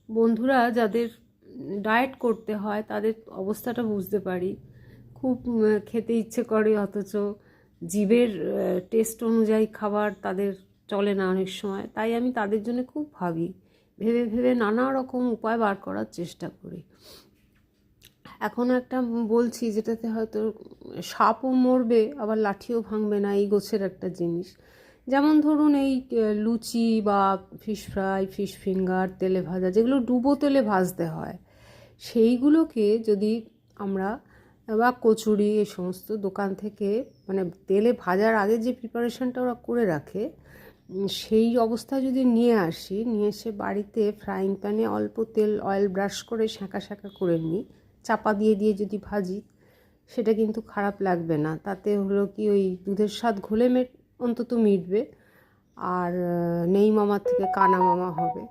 বন্ধুরা যাদের ডায়েট করতে হয় তাদের অবস্থাটা বুঝতে পারি। খুব খেতে ইচ্ছে করে, অথচ জিভের টেস্ট অনুযায়ী খাবার তাদের চলে না অনেক সময়। তাই আমি তাদের জন্য খুব ভাবি, ভেবে ভেবে নানা রকম উপায় বার করার চেষ্টা করি। এখন একটা বলছি যেটাতে হয়তো সাপও মরবে আবার লাঠিও ভাঙবে না, এই গোছের একটা জিনিস। যেমন ধরুন এই লুচি বা ফিশ ফ্রাই, ফিশ ফিঙ্গার, তেলে ভাজা, যেগুলো ডুবো তেলে ভাজতে হয়, সেইগুলোকে যদি আমরা, বা কচুরি, এই সমস্ত দোকান থেকে মানে তেলে ভাজার আগে যে প্রিপারেশনটা ওরা করে রাখে, সেই অবস্থায় যদি নিয়ে আসি, নিয়ে এসে বাড়িতে ফ্রাইং প্যানে অল্প তেল অয়েল ব্রাশ করে শাঁকা শাঁকা করে নিই, চাপা দিয়ে দিয়ে যদি ভাজি, সেটা কিন্তু খারাপ লাগবে না। তাতে হলো কি, ওই দুধের স্বাদ ঘোলে অন্তত মিটবে, আর নেই মামার থেকে কানা মামা হবে।